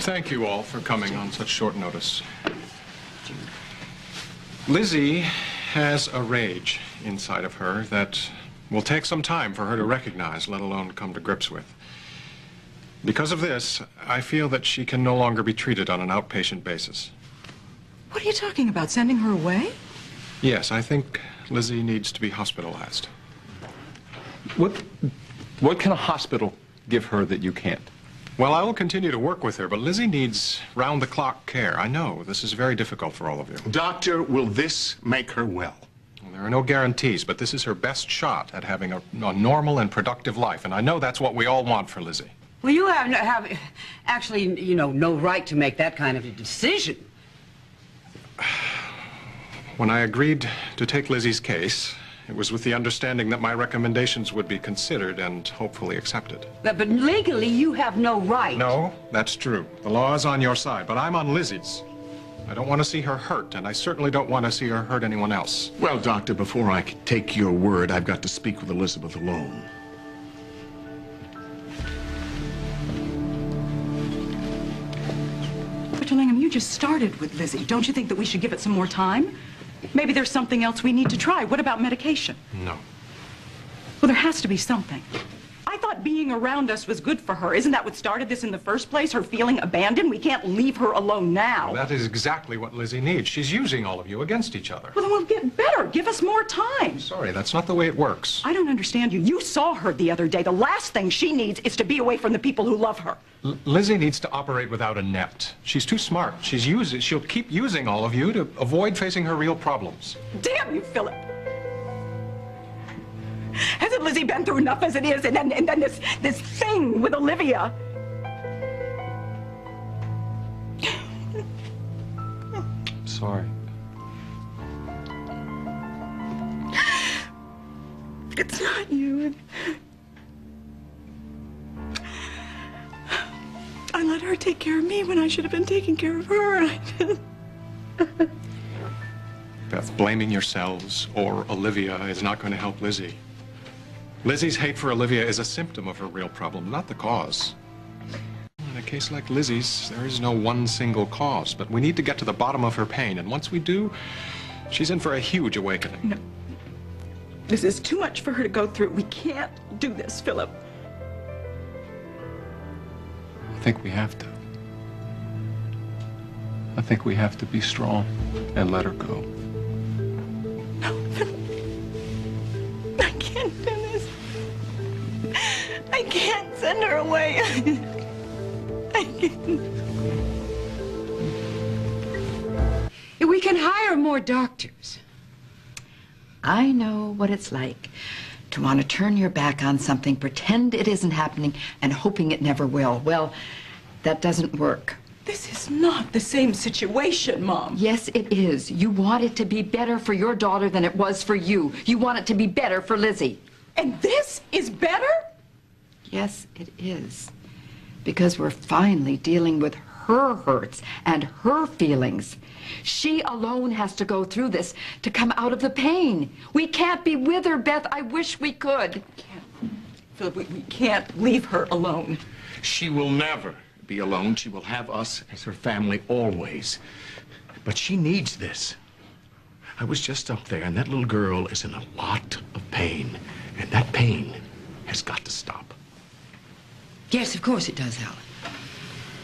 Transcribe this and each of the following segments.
Thank you all for coming on such short notice. Lizzie has a rage inside of her that will take some time for her to recognize, let alone come to grips with. Because of this, I feel that she can no longer be treated on an outpatient basis. What are you talking about? Sending her away? Yes, I think Lizzie needs to be hospitalized. What can a hospital give her that you can't? Well, I will continue to work with her, but Lizzie needs round-the-clock care. I know this is very difficult for all of you. Doctor, will this make her well? Well, there are no guarantees, but this is her best shot at having a normal and productive life, and I know that's what we all want for Lizzie. Well, you have actually, no right to make that kind of a decision. When I agreed to take Lizzie's case, it was with the understanding that my recommendations would be considered and hopefully accepted. But legally, you have no right. No, that's true. The law is on your side, but I'm on Lizzie's. I don't want to see her hurt, and I certainly don't want to see her hurt anyone else. Well, Doctor, before I can take your word, I've got to speak with Elizabeth alone. Dr. Langham, you just started with Lizzie. Don't you think that we should give it some more time? Maybe there's something else we need to try. What about medication? No. Well, there has to be something. I thought being around us was good for her. Isn't that what started this in the first place? Her feeling abandoned? We can't leave her alone now. Well, that is exactly what Lizzie needs. She's using all of you against each other. Well, then we'll get better. Give us more time. Sorry, that's not the way it works. I don't understand you. You saw her the other day. The last thing she needs is to be away from the people who love her. Lizzie needs to operate without a net. She's too smart. She'll keep using all of you to avoid facing her real problems. Damn you, Phillip. Hasn't Lizzie been through enough as it is? And then this thing with Olivia. Sorry. It's not you. I let her take care of me when I should have been taking care of her. Beth, blaming yourselves or Olivia is not going to help Lizzie. Lizzie's hate for Olivia is a symptom of her real problem, not the cause. In a case like Lizzie's, there is no one single cause, but we need to get to the bottom of her pain, and once we do, she's in for a huge awakening. No. This is too much for her to go through. We can't do this, Phillip. I think we have to. I think we have to be strong and let her go. No, Phillip. I can't do this. I can't send her away. I can't. We can hire more doctors. I know what it's like to want to turn your back on something, pretend it isn't happening, and hoping it never will. Well, that doesn't work. This is not the same situation, Mom. Yes, it is. You want it to be better for your daughter than it was for you. You want it to be better for Lizzie. And this is better? Yes, it is. Because we're finally dealing with her hurts and her feelings. She alone has to go through this to come out of the pain. We can't be with her, Beth. I wish we could. Phillip, we can't leave her alone. She will never be alone. She will have us as her family always. But she needs this. I was just up there, and that little girl is in a lot of pain. And that pain has got to stop. Yes, of course it does, Alan.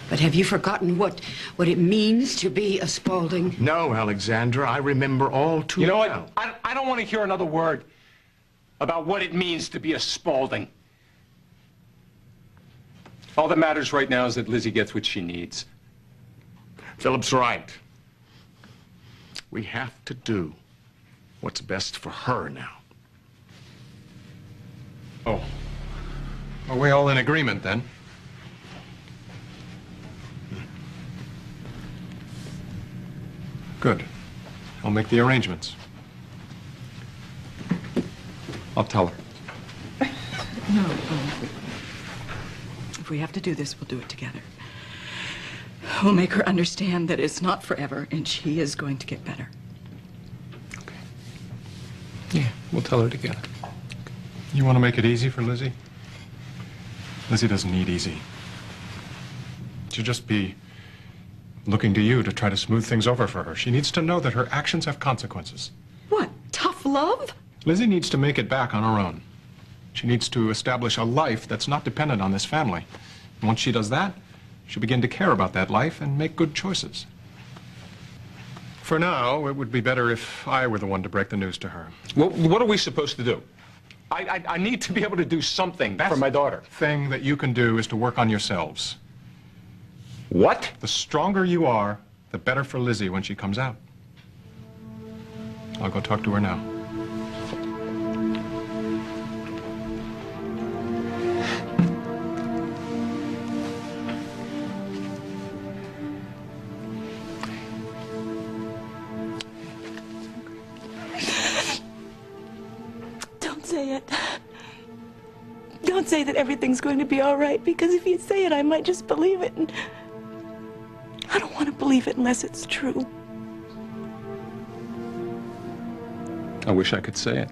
But have you forgotten what it means to be a Spaulding? No, Alexandra, I remember all too well. You know what? I don't want to hear another word about what it means to be a Spaulding. All that matters right now is that Lizzie gets what she needs. Phillip's right. We have to do what's best for her now. Oh. Are we all in agreement, then? Good. I'll make the arrangements. I'll tell her. No. If we have to do this, we'll do it together. We'll make her understand that it's not forever, and she is going to get better. Okay. Yeah, we'll tell her together. You want to make it easy for Lizzie? Lizzie doesn't need easy. She'll just be looking to you to try to smooth things over for her. She needs to know that her actions have consequences. What, tough love? Lizzie needs to make it back on her own. She needs to establish a life that's not dependent on this family. And once she does that, she'll begin to care about that life and make good choices. For now, it would be better if I were the one to break the news to her. Well, what are we supposed to do? I need to be able to do something for my daughter. The thing that you can do is to work on yourselves. What? The stronger you are, the better for Lizzie when she comes out. I'll go talk to her now. Don't say it. Don't say that everything's going to be all right, because if you say it, I might just believe it, and I don't want to believe it unless it's true. I wish I could say it.